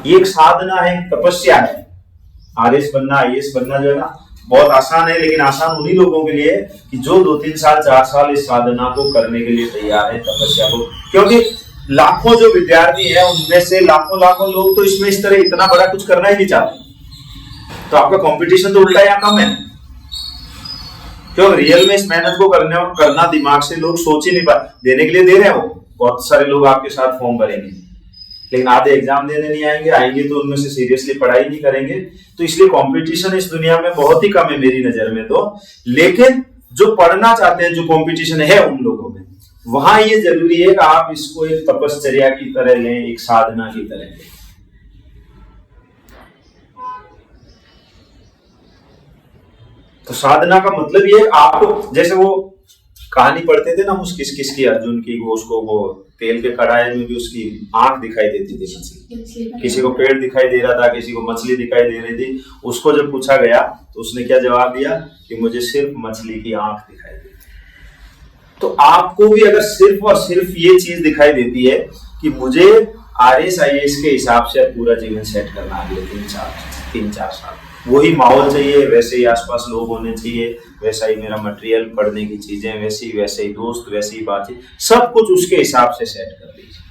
ये एक साधना है, तपस्या है। आरएस बनना, आईएएस बनना जो है ना बहुत आसान है, लेकिन आसान उन्हीं लोगों के लिए कि जो 2-3 साल 4 साल इस साधना को करने के लिए तैयार है, तपस्या को। क्योंकि लाखों जो विद्यार्थी है उनमें से लाखों लोग तो इसमें इस तरह इतना बड़ा कुछ करना ही नहीं चाहते, तो आपका कंपटीशन तो उल्टा यहाँ कम है। क्यों? रियल में इस मेहनत को करना दिमाग से लोग सोच ही नहीं पा, देने के लिए दे रहे हो। बहुत सारे लोग आपके साथ फॉर्म भरेंगे, लेकिन आधे एग्जाम देने नहीं आएंगे तो उनमें से सीरियसली पढ़ाई नहीं करेंगे। तो इसलिए कंपटीशन इस दुनिया में बहुत ही कम है मेरी नजर में तो। लेकिन जो पढ़ना चाहते हैं, जो कंपटीशन है उन लोगों में, वहां ये जरूरी है कि आप इसको एक तपश्चर्या की तरह लें, एक साधना की तरह लें। तो साधना का मतलब ये आपको, जैसे वो कहानी पढ़ते थे ना उस किस की अर्जुन की, वो उसको वो तेल के कढ़ाई में भी उसकी आंख दिखाई देती थी मछली, किसी को पेड़ दिखाई दे रहा था, किसी को मछली दिखाई दे रही थी। उसको जब पूछा गया तो उसने क्या जवाब दिया कि मुझे सिर्फ मछली की आंख दिखाई देती। तो आपको भी अगर सिर्फ और सिर्फ ये चीज दिखाई देती है कि मुझे आरएस आईएएस के हिसाब से पूरा जीवन सेट करना अगले 3-4 साल, वही माहौल चाहिए, वैसे ही आसपास लोग होने चाहिए, वैसा ही मेरा मटेरियल, पढ़ने की चीजें वैसे ही दोस्त, वैसे ही बातचीत, सब कुछ उसके हिसाब से सेट कर लीजिए।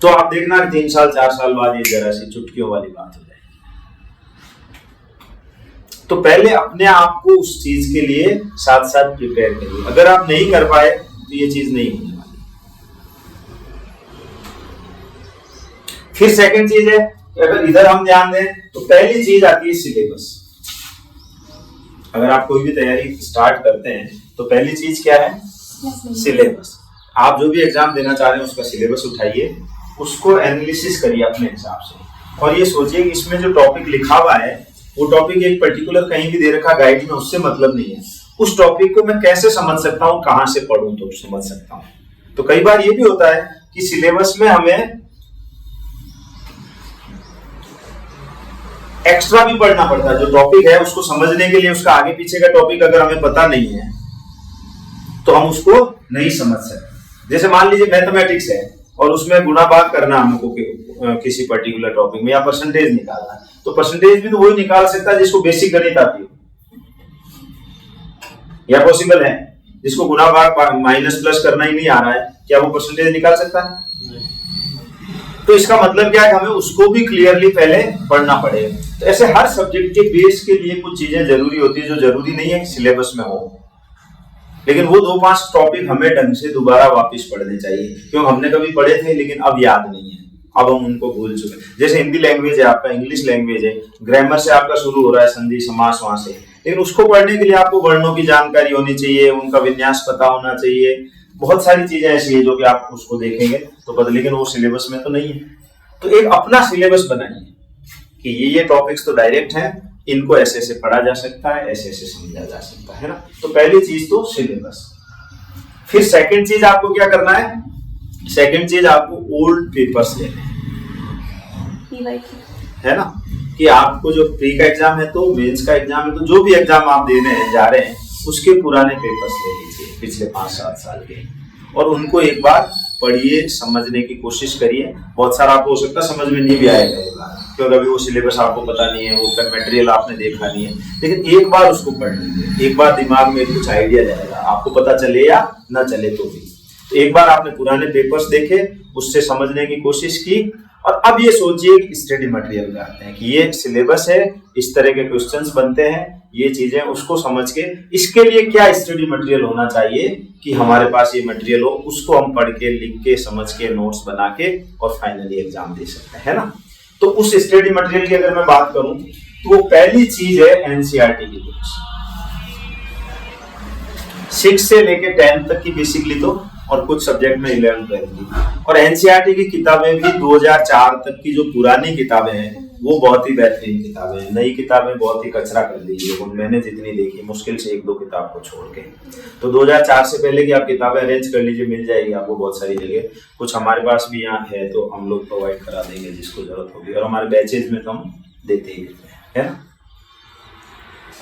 तो आप देखना 3 साल 4 साल बाद ये जरा सी चुटकियों वाली बात हो जाएगी। तो पहले अपने आप को उस चीज के लिए साथ साथ प्रिपेयर करिए। अगर आप नहीं कर पाए तो ये चीज नहीं होने वाली। फिर सेकंड चीज है, अगर इधर हम ध्यान दें तो पहली चीज आती है सिलेबस। अगर आप कोई भी तैयारी स्टार्ट करते हैं तो पहली चीज क्या है? सिलेबस। आप जो भी एग्जाम देना चाह रहे हैं उसका सिलेबस उठाइए, उसको एनालिसिस करिए अपने हिसाब से, और ये सोचिए कि इसमें जो टॉपिक लिखा हुआ है वो टॉपिक एक पर्टिकुलर कहीं भी दे रखा गाइड में, उससे मतलब नहीं है। उस टॉपिक को मैं कैसे समझ सकता हूँ, कहां से पढ़ूं तो समझ सकता हूँ। तो कई बार ये भी होता है कि सिलेबस में हमें एक्स्ट्रा भी पढ़ना पड़ता है। जो टॉपिक है उसको समझने के लिए उसका आगे पीछे का टॉपिक अगर हमें पता नहीं है तो हम उसको नहीं समझ सकते। जैसे मान लीजिए मैथमेटिक्स है और उसमें गुणा भाग करना हमको किसी पर्टिकुलर टॉपिक में, या परसेंटेज निकालना है, तो परसेंटेज भी तो वही निकाल सकता है जिसको बेसिक गणित आती हो, या पॉसिबल है? जिसको गुणा भाग माइनस प्लस करना ही नहीं आ रहा है, क्या वो परसेंटेज निकाल सकता है? तो इसका मतलब क्या है, हमें उसको भी क्लियरली पहले पढ़ना पड़ेगा। तो ऐसे हर सब्जेक्ट के बेस के लिए कुछ चीजें जरूरी होती है जो जरूरी नहीं है कि सिलेबस में हो, लेकिन वो 2-5 टॉपिक हमें ढंग से दोबारा वापस पढ़ने चाहिए, क्योंकि हमने कभी पढ़े थे लेकिन अब याद नहीं है, अब हम उनको भूल चुके। जैसे हिंदी लैंग्वेज है आपका, इंग्लिश लैंग्वेज है, ग्रामर से आपका शुरू हो रहा है, संधि समास वहां से, लेकिन उसको पढ़ने के लिए आपको वर्णों की जानकारी होनी चाहिए, उनका विन्यास पता होना चाहिए, बहुत सारी चीजें ऐसी है जो कि आप उसको देखेंगे तो पता, लेकिन वो सिलेबस में तो नहीं है। तो एक अपना सिलेबस बनाइए कि ये टॉपिक्स तो डायरेक्ट हैं, इनको ऐसे ऐसे पढ़ा जा सकता है, ऐसे ऐसे समझा जा सकता है ना। तो पहली चीज तो सिलेबस। फिर सेकंड चीज आपको क्या करना है? सेकंड चीज आपको ओल्ड पेपर्स लेने हैं, है ना, कि आपको जो प्री का एग्जाम है तो मेंस का एग्जाम है तो जो भी एग्जाम आप देने जा रहे हैं उसके पुराने पेपर्स ले लीजिए पिछले 5-7 साल के, और उनको एक बार पढ़िए, समझने की कोशिश करिए। बहुत सारा आपको हो सकता है समझ में नहीं भी आएगा क्योंकि अभी वो सिलेबस आपको पता नहीं है, वो मटेरियल आपने देखा नहीं है, लेकिन एक बार उसको पढ़ लीजिए, एक बार दिमाग में कुछ आइडिया जाएगा, आपको पता चले या ना चले तो भी। तो एक बार आपने पुराने पेपर्स देखे, उससे समझने की कोशिश की, और अब ये सोचिए कि स्टडी मटेरियल में आते हैं कि ये सिलेबस है, इस तरह के क्वेश्चंस बनते हैं, ये चीजें उसको समझ के इसके लिए क्या स्टडी मटेरियल होना चाहिए कि हमारे पास ये मटेरियल हो, उसको हम पढ़ के, लिख के, समझ के, नोट्स बना के और फाइनली एग्जाम दे सकते हैं ना। तो उस स्टडी मटेरियल की अगर मैं बात करूं तो वो पहली चीज है एनसीईआरटी की बुक्स, 6 से लेके 10 तक की बेसिकली तो, और कुछ सब्जेक्ट में 11-12 की। और एनसीईआरटी की किताबें भी 2004 तक की जो पुरानी किताबें हैं वो बहुत ही बेहतरीन किताबें हैं। नई किताबें बहुत ही कचरा कर दी है, मैंने जितनी देखी, मुश्किल से 1-2 किताब को छोड़ के। तो 2004 से पहले की आप किताबें अरेंज कर लीजिए, मिल जाएगी आपको बहुत सारी जगह। कुछ हमारे पास भी यहाँ है तो हम लोग प्रोवाइड करा देंगे जिसको जरूरत होगी, और हमारे बैचेज में तो हम देते ही है ना।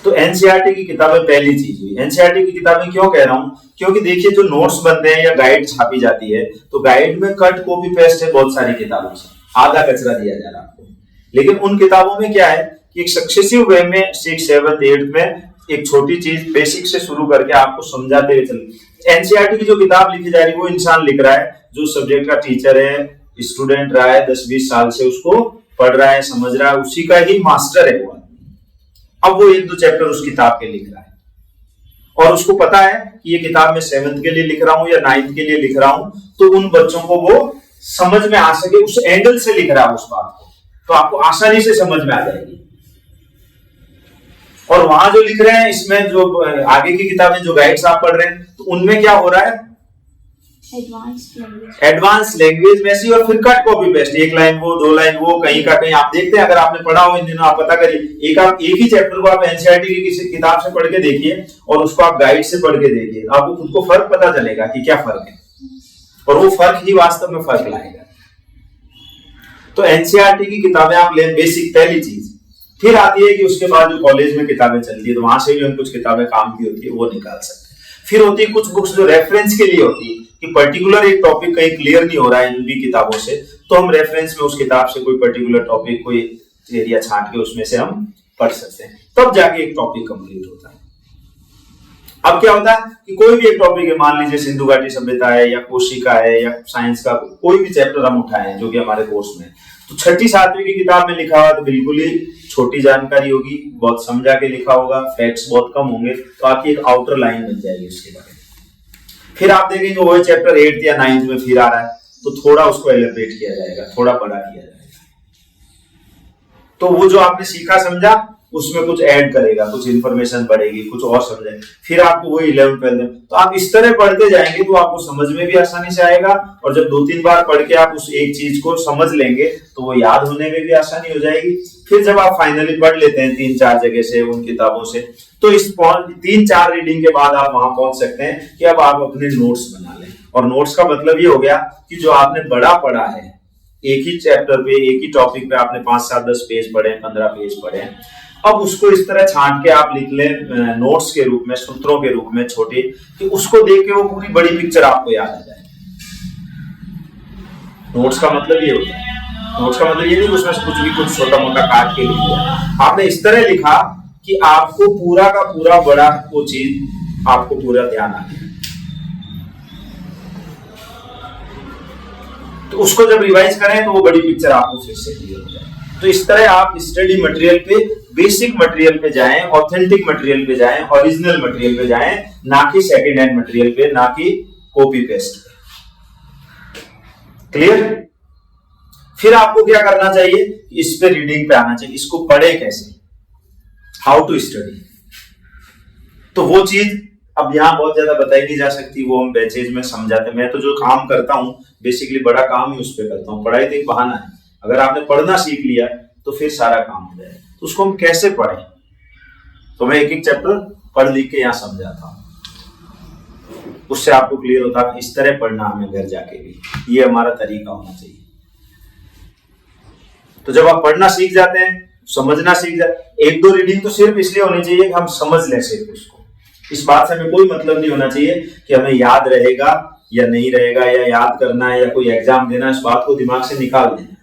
तो एनसीईआरटी की किताबें पहली चीज हुई। एनसीईआरटी की किताबें क्यों कह रहा हूं? क्योंकि देखिए जो नोट्स बनते हैं या गाइड छापी जाती है तो गाइड में कट कॉपी पेस्ट है बहुत सारी किताबों से, आधा कचरा दिया जा रहा है आपको। लेकिन उन किताबों में क्या है कि एक सक्सेसिव वे में 6, 7, 8 में एक छोटी चीज बेसिक से शुरू करके आपको समझाते हुए चल। एनसीईआरटी की जो किताब लिखी जा रही है वो इंसान लिख रहा है जो सब्जेक्ट का टीचर है, स्टूडेंट रहा है 10-20 साल से, उसको पढ़ रहा है, समझ रहा है, उसी का ही मास्टर है वो आदमी। अब वो 1-2 चैप्टर उस किताब के लिख रहा है और उसको पता है कि ये किताब मैं 7th के लिए लिख रहा हूं या 9th के लिए लिख रहा हूं, तो उन बच्चों को वो समझ में आ सके, उस एंगल से लिख रहा है उस बात को, तो आपको आसानी से समझ में आ जाएगी। और वहां जो लिख रहे हैं इसमें जो आगे की किताबें जो गाइड्स आप पढ़ रहे हैं, तो उनमें क्या हो रहा है, एडवांस लैंग्वेज में सी, और फिर कट कॉपी पेस्ट, 1 लाइन वो 2 लाइन वो, कहीं का कहीं आप देखते हैं। अगर आपने पढ़ा हो इन दिनों आप पता करिए, एक ही चैप्टर को आप एनसीईआरटी की किसी किताब से पढ़ के देखिए और उसको आप गाइड से पढ़ के देखिए, आपको खुद को फर्क पता चलेगा कि क्या फर्क है, और वो फर्क ही वास्तव में फर्क लाएगा। तो एनसीईआरटी की किताबें आप ले, बेसिक पहली चीज। फिर आती है कि उसके बाद जो कॉलेज में किताबें चलती है तो वहां से भी हम कुछ किताबें काम की होती है वो निकाल सकते हैं। फिर होती है कुछ बुक्स जो रेफरेंस के लिए होती है कि पर्टिकुलर एक टॉपिक कहीं क्लियर नहीं हो रहा है इन भी किताबों से, तो हम रेफरेंस में उस किताब से कोई पर्टिकुलर टॉपिक, कोई एरिया छांट के उसमें से हम पढ़ सकते हैं, तब जाके एक टॉपिक कंप्लीट होता है। अब क्या होता है कि कोई भी एक टॉपिक है, मान लीजिए सिंधु घाटी सभ्यता है या कोशिका है या साइंस का कोई भी चैप्टर हम उठाए जो कि हमारे कोर्स में, तो 6ठी 7वीं की किताब में लिखा हुआ तो बिल्कुल ही छोटी जानकारी होगी, बहुत समझा के लिखा होगा, फैक्ट्स बहुत कम होंगे, तो आपकी एक आउटर लाइन बन जाएगी उसके बारे में। फिर आप देखेंगे वही चैप्टर 8th या 9th में फिर आ रहा है, तो थोड़ा उसको एलिब्रेट किया जाएगा, थोड़ा बड़ा किया जाएगा, तो वो जो आपने सीखा समझा उसमें कुछ ऐड करेगा, कुछ इंफॉर्मेशन बढ़ेगी, कुछ और समझेगा, फिर आपको वही 11th 12th, तो आप इस तरह पढ़ते जाएंगे तो आपको समझ में भी आसानी से आएगा, और जब 2-3 बार पढ़ के आप उस एक चीज को समझ लेंगे तो वो याद होने में भी आसानी हो जाएगी। फिर जब आप फाइनली पढ़ लेते हैं 3-4 जगह से उन किताबों से, तो इस 3-4 रीडिंग के बाद आप वहां पहुंच सकते हैं कि अब आप अपने नोट्स बना लें। और नोट्स का मतलब ये हो गया कि जो आपने बड़ा पढ़ा है, एक ही चैप्टर पे, एक ही टॉपिक पे आपने 5, 7, 10 पेज पढ़े, 15 पेज पढ़े, अब उसको इस तरह छांट के आप लिख लें नोट्स के रूप में, सूत्रों के रूप में छोटे, कि उसको देख के वो पूरी बड़ी पिक्चर आपको याद आ जाए। नोट्स का मतलब ये होता है, नोट्स का मतलब ये नहीं उसमें कुछ भी कुछ छोटा मोटा काट के लिख दिया, आपने इस तरह लिखा कि आपको पूरा का पूरा बड़ा वो चीज आपको पूरा ध्यान आ गया। तो उसको जब रिवाइज करें तो वो बड़ी पिक्चर आपको फिर से क्लियर हो जाए। तो इस तरह आप स्टडी मटेरियल पे, बेसिक मटेरियल पे जाएं, ऑथेंटिक मटेरियल पे जाएं, ओरिजिनल मटेरियल पे जाएं, ना कि सेकंड हैंड मटेरियल पे, ना कि कॉपी पेस्ट पे। क्लियर? फिर आपको क्या करना चाहिए, इस पे रीडिंग पे आना चाहिए, इसको पढ़े कैसे, हाउ टू स्टडी। तो वो चीज अब यहाँ बहुत ज्यादा बताई नहीं जा सकती, वो हम बैचेज में समझाते हैं। मैं तो जो काम करता हूँ बेसिकली बड़ा काम ही उस पर करता हूँ। पढ़ाई तो एक बहाना है, अगर आपने पढ़ना सीख लिया तो फिर सारा काम हो जाए। तो उसको हम कैसे पढ़ें, तो मैं एक एक चैप्टर पढ़ लिख के यहाँ समझाता हूँ, उससे आपको क्लियर होता है इस तरह पढ़ना हमें घर जाके भी, ये हमारा तरीका होना चाहिए। तो जब आप पढ़ना सीख जाते हैं, समझना सीख जाते, 1-2 रीडिंग तो सिर्फ इसलिए होनी चाहिए कि हम समझ लें सिर्फ उसको। इस बात से हमें कोई मतलब नहीं होना चाहिए कि हमें याद रहेगा या नहीं रहेगा, या याद करना है या कोई एग्जाम देना है, इस बात को दिमाग से निकाल देना है।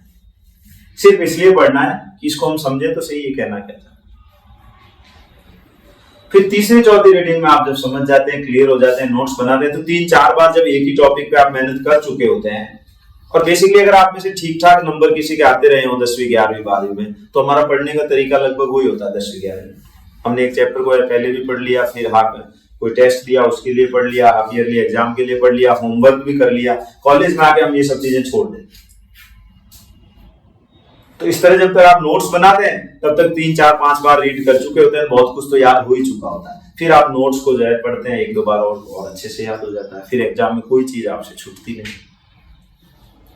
सिर्फ इसलिए पढ़ना है कि इसको हम समझे तो सही ये कहना कहता है। फिर 3री-4थी रीडिंग में आप जब समझ जाते हैं, क्लियर हो जाते हैं, नोट्स बनाते हैं, तो 3-4 बार जब एक ही टॉपिक पे आप मेहनत कर चुके होते हैं, और बेसिकली अगर आप में से ठीक ठाक नंबर किसी के आते रहे हो 10वीं 11वीं 12वीं में, तो हमारा पढ़ने का तरीका लगभग वही होता है। 10वीं 11वीं हमने एक चैप्टर को पहले भी पढ़ लिया, फिर कोई टेस्ट दिया उसके लिए पढ़ लिया, हाफ ईयरली एग्जाम के लिए पढ़ लिया, होमवर्क भी कर लिया, कॉलेज में आके हम ये सब चीजें छोड़ दें। तो इस तरह जब तक आप नोट्स बनाते हैं तब तक 3-4-5 बार रीड कर चुके होते हैं, बहुत कुछ तो याद हो ही चुका होता है। फिर आप नोट्स को जो है पढ़ते हैं 1-2 बार और अच्छे से याद हो जाता है, फिर एग्जाम में कोई चीज आपसे छूटती नहीं।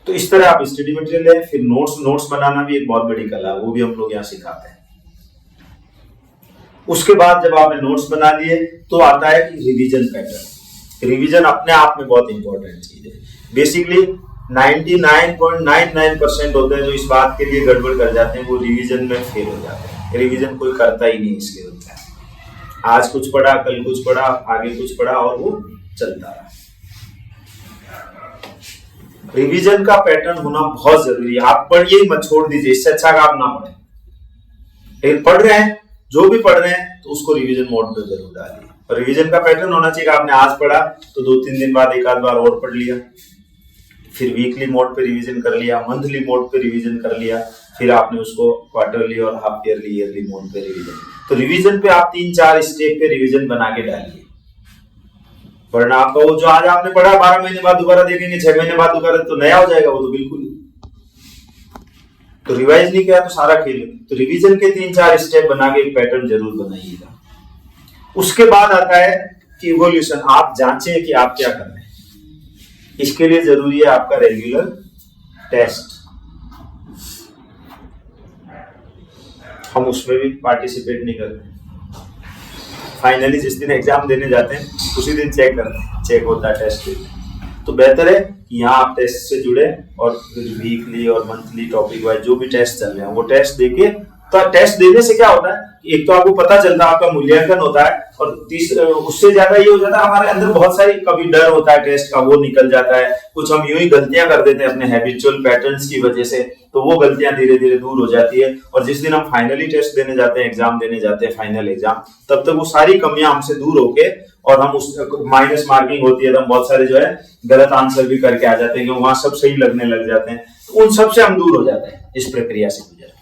तो इस तरह आप स्टडी मटेरियल है। फिर नोट्स बनाना भी एक बहुत बड़ी कला है, वो भी हम लोग यहाँ सिखाते हैं। उसके बाद जब आपने नोट्स बना लिए तो आता है कि रिवीजन पैटर्न। रिवीजन अपने आप में बहुत इंपॉर्टेंट चीज है। बेसिकली 99.99% होते हैं जो इस बात के लिए गड़बड़ कर जाते हैं, वो रिवीजन में फेल हो जाते हैं। रिवीजन कोई करता ही नहीं, इसलिए होता है आज कुछ पढ़ा, कल कुछ पढ़ा, आगे कुछ पढ़ा और वो चलता रहा। रिवीजन का पैटर्न होना बहुत जरूरी है। आप पढ़िए मत, छोड़ दीजिए, इससे अच्छा का आप ना पढ़े। लेकिन पढ़ रहे हैं, जो भी पढ़ रहे हैं तो उसको रिवीजन मोड पे जरूर डालिए। और रिवीजन का पैटर्न होना चाहिए कि आपने आज पढ़ा तो 2-3 दिन बाद एक आध बार और पढ़ लिया, फिर वीकली मोड पे रिवीजन कर लिया, मंथली मोड पे रिवीजन कर लिया, फिर आपने उसको क्वार्टरली और हाफ ईयरली ईयरली मोड पे रिवीजन। तो रिवीजन पे आप 3-4 स्टेप पे रिवीजन बना के डालिए, वरना आपका वो जो आज आपने पढ़ा 12 महीने बाद दोबारा देखेंगे, 6 महीने बाद दोबारा, तो नया हो जाएगा वो तो बिल्कुल ही। तो रिवाइज नहीं किया तो सारा खेल। तो रिवीजन के 3-4 स्टेप बना के एक पैटर्न जरूर बनाइएगा। उसके बाद आता है कि इवोल्यूशन, आप जांचें कि आप क्या कर रहे हैं। इसके लिए जरूरी है आपका रेगुलर टेस्ट। हम उसमें भी पार्टिसिपेट नहीं करते। फाइनली जिस दिन एग्जाम देने जाते हैं उसी दिन चेक करते हैं, चेक होता है टेस्ट। तो बेहतर है कि यहाँ आप टेस्ट से जुड़े और वीकली और मंथली टॉपिक वाइज जो भी टेस्ट चल रहे हैं वो टेस्ट देके। तो टेस्ट देने से क्या होता है, एक तो आपको पता चलता है, आपका मूल्यांकन होता है, और उससे ज्यादा ये हो जाता है हमारे अंदर बहुत सारी कभी डर होता है टेस्ट का, वो निकल जाता है। कुछ हम यूं ही गलतियां कर देते हैं अपने हैबिचुअल पैटर्न्स की वजह से, तो वो गलतियां धीरे धीरे दूर हो जाती है। और जिस दिन हम फाइनली टेस्ट देने जाते हैं, एग्जाम देने जाते हैं, फाइनल एग्जाम, तब तक वो सारी कमियां हमसे दूर होके, और हम उस माइनस मार्किंग होती है तो हम बहुत सारे जो है गलत आंसर भी करके आ जाते हैं, क्योंकि वहां सब सही लगने लग जाते हैं। तो उन सब से हम दूर हो जाते हैं इस प्रक्रिया से गुजर।